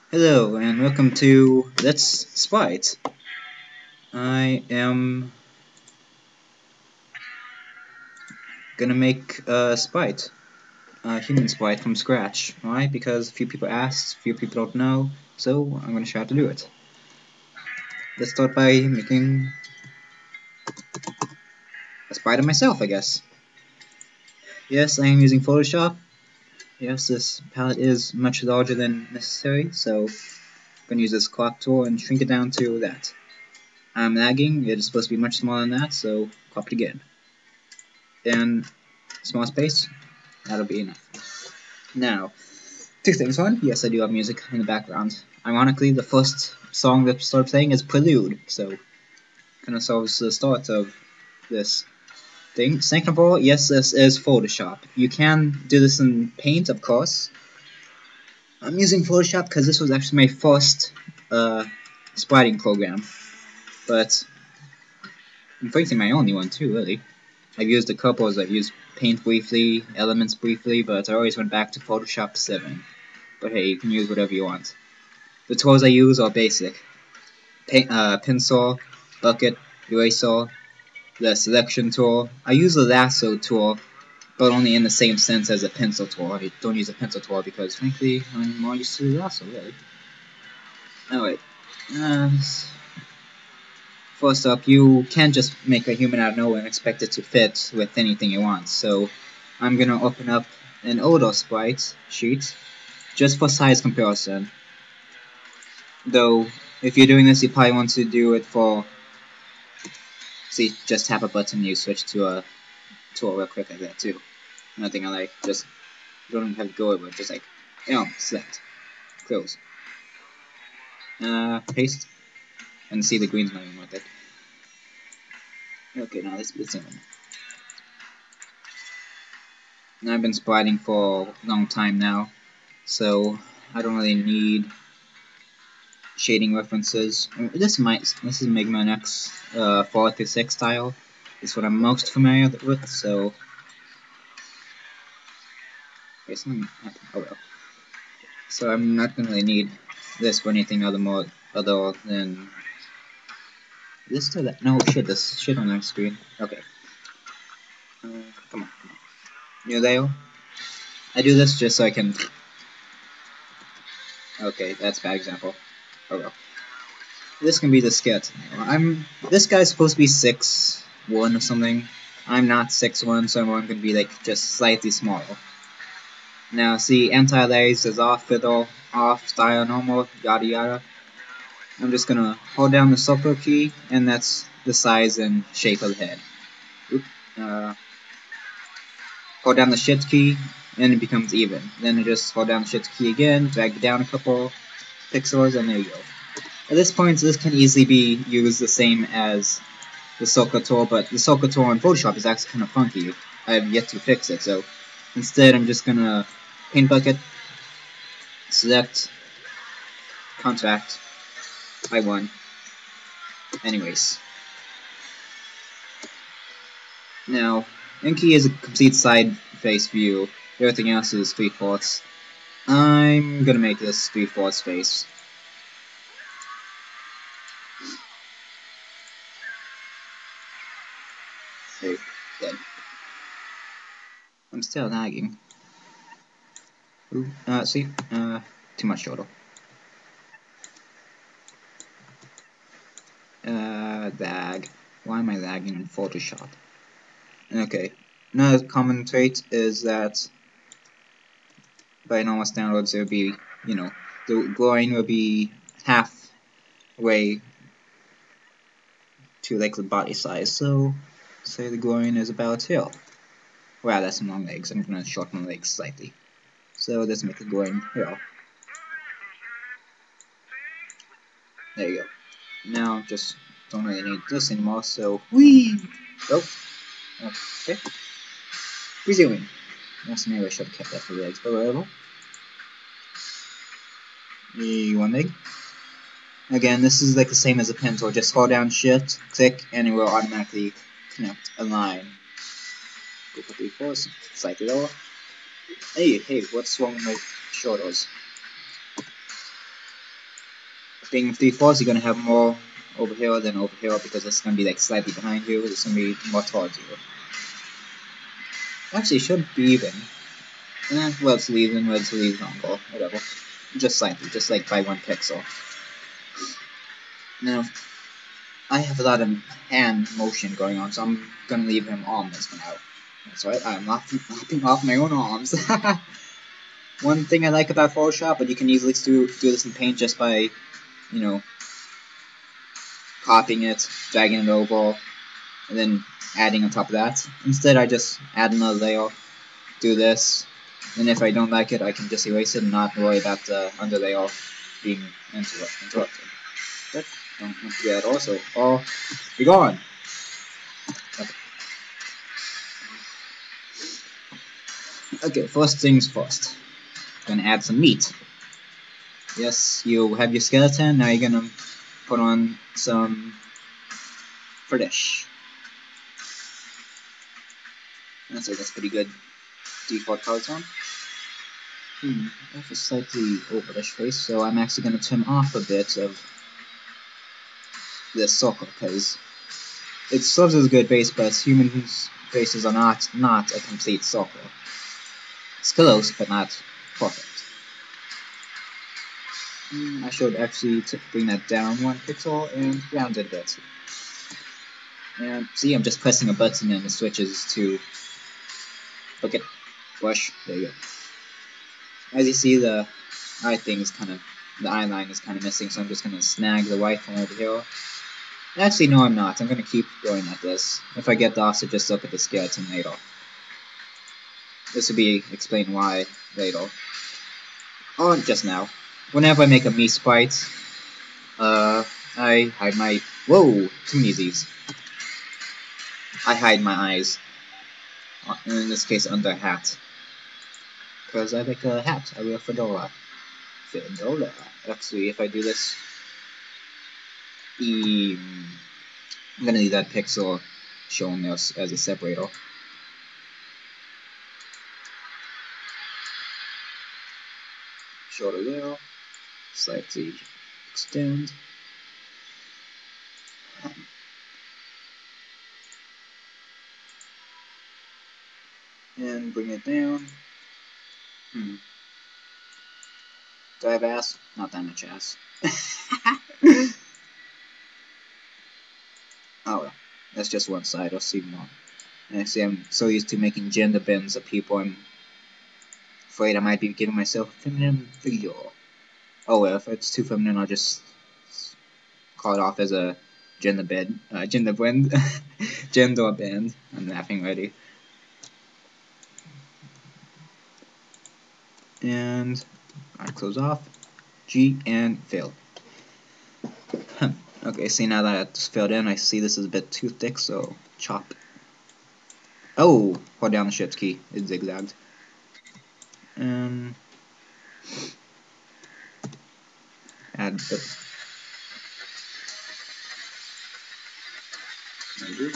Hello and welcome to Let's Sprite. I am gonna make a Sprite, a human Sprite from scratch. Why? Because a few people asked, a few people don't know, so I'm gonna try to do it. Let's start by making a Sprite of myself, I guess. Yes, I am using Photoshop. Yes, this palette is much larger than necessary, so I'm gonna use this clock tool and shrink it down to that. I'm lagging, it is supposed to be much smaller than that, so crop it again. And small space, that'll be enough. Now, two things. One, yes, I do have music in the background. Ironically, the first song that started playing is Prelude, so kind of solves the start of this thing. Second of all, yes, this is Photoshop. You can do this in Paint, of course. I'm using Photoshop because this was actually my first spriting program, but frankly my only one too, really. I've used a couple. I've used Paint briefly, Elements briefly, but I always went back to Photoshop 7. But hey, you can use whatever you want. The tools I use are basic. Pencil, bucket, eraser, the selection tool. I use the lasso tool, but only in the same sense as a pencil tool. I don't use a pencil tool because, frankly, I'm more used to the lasso, really. Alright. Uh, First up, you can't just make a human out of nowhere and expect it to fit with anything you want. So I'm gonna open up an older sprite sheet just for size comparison. Though, if you're doing this, you probably want to do it for, see, just tap a button and you switch to a tool real quick like that too. Nothing I like, just, you don't even have to go over it, just like, select, close, paste, and see the green's not even worth it. Okay, now let's zoom in. Now I've been spriting for a long time now, so I don't really need shading references. This is Mega X 4-6 style. It's what I'm most familiar with, so okay, something happened. Oh well. So I'm not gonna really need this for anything other than this to that. No shit, this shit on the screen. Okay. Come on. You there? I do this just so I can. Okay, that's a bad example. Oh well. This can be the skit. This guy's supposed to be 6'1" or something. I'm not 6'1", so I'm gonna be like just slightly smaller. Now see, anti-lace is off, fiddle, off, style, normal, yada yada. I'm just gonna hold down the circle key, and that's the size and shape of the head. Oop. Hold down the shift key, and it becomes even. Then I just hold down the shift key again, drag it down a couple pixels, and there you go. At this point, this can easily be used the same as the circle tool, but the circle tool in Photoshop is actually kind of funky. I have yet to fix it, so instead I'm just gonna paint bucket, select, contract, by 1. Anyways. Now, Enki is a complete side face view. Everything else is 3/4. I'm gonna make this 3/4 face. Hey, dead. I'm still lagging. Ooh, see, too much total. Lag. Why am I lagging in Photoshop? Okay. Another common trait is that by normal standards it would be, the glowing would be halfway to like the body size. So, say the glowing is about here. Wow, that's some long legs. I'm gonna shorten my legs slightly. So let's make it glowing here. There you go. Now just don't really need this anymore. So whee. Oh. Okay. Resuming. Yes, maybe I should have kept that for legs, but whatever. One leg. Again, this is like the same as a pencil. Just hold down Shift, click, and it will automatically connect a line. Go for 3/4, slightly lower. Hey, what's wrong with my shoulders? being with defaults, you're gonna have more over here than over here because it's gonna be like slightly behind you. It's gonna be more towards you. Actually, it should be even. Well, it's even, well, it's longer, whatever. Just slightly, just like by 1 pixel. Now, I have a lot of hand motion going on, so I'm gonna leave him armless for now. That's right, I'm lopping off my own arms. One thing I like about Photoshop, but you can easily do this in Paint just by, you know, copying it, dragging it over, and then adding on top of that. Instead, I just add another layer, do this, and if I don't like it, I can just erase it and not worry about the under layer being interrupted. But don't want to do that also. Oh, be gone! Okay. Okay, first things first. Gonna add some meat. Yes, you have your skeleton, now you're gonna put on some flesh. That's pretty good default color tone. I have a slightly overish face, so I'm actually gonna trim off a bit of this circle, because it serves as a good base, but humans' faces are not a complete circle. It's close, but not perfect. I should actually bring that down 1 pixel and round it a bit. And see, I'm just pressing a button and it switches to okay, brush. There you go. As you see, the eye thing is kind of, the eye line is kind of missing, so I'm just gonna snag the white from over here. Actually, no, I'm not. I'm gonna keep going at this. If I get lost, I just look at the skeleton later. This will be explained why later. Or just now. Whenever I make a me sprite, I hide my... Whoa! Too many of these. I hide my eyes. In this case, under a hat. Because I like a hat. I wear a fedora. Fedora. Actually, if I do this... I'm gonna leave that pixel showing us as a separator. Shorter there. Slightly extend. And bring it down. Do I have ass? Not that much ass. Oh well. That's just one side, I'll see more. And actually, I'm so used to making gender bends of people, I'm afraid I might be giving myself a feminine figure. Oh well, if it's too feminine, I'll just call it off as a gender bend. Gender blend. Gender bend. I'm laughing already. And I close off. G and fill. Okay, see, now that it's filled in, I see this is a bit too thick, so chop. Oh! Hold down the shift key. It zigzagged. Add a bit. Maybe.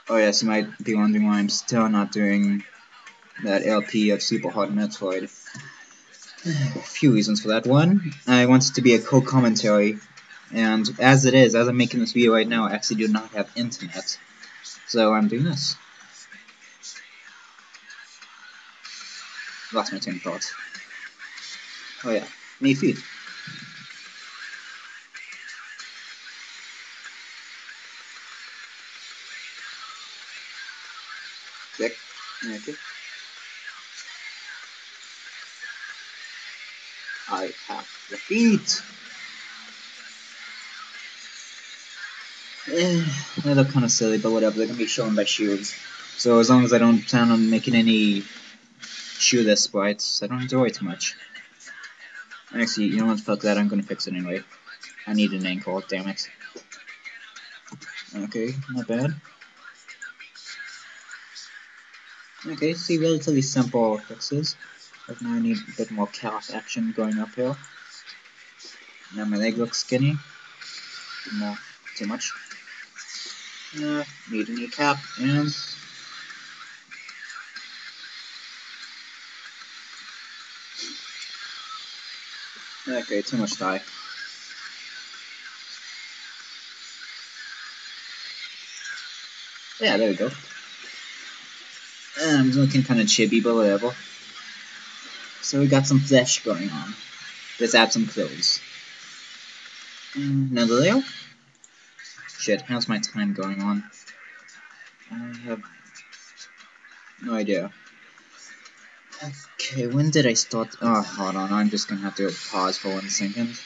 Oh yes, you might be wondering why I'm still not doing that LP of Super Hot Metroid. A few reasons for that. One, I want it to be a co-commentary, and as it is, as I'm making this video right now, I actually do not have internet, so I'm doing this. Lost my train of thought. Oh yeah, need feed. Click. Okay. I have the feet. They look kind of silly, but whatever. They're gonna be shown by shoes. So as long as I don't plan on making any shoeless sprites, I don't have to worry too much. Actually, you know what? Fuck that. I'm gonna fix it anyway. I need an ankle. Damn it. Okay, not bad. Okay, see, relatively simple fixes. But now I need a bit more calf action going uphill. Now my leg looks skinny. No, too much. Need a knee cap, and Okay, too much dye. Yeah, there we go. I'm looking kind of chibi, but whatever. So we got some flesh going on. Let's add some clothes. Another layer? Shit, how's my time going on? I have no idea. Okay, when did I start? Oh, hold on, I'm just gonna have to pause for 1 second.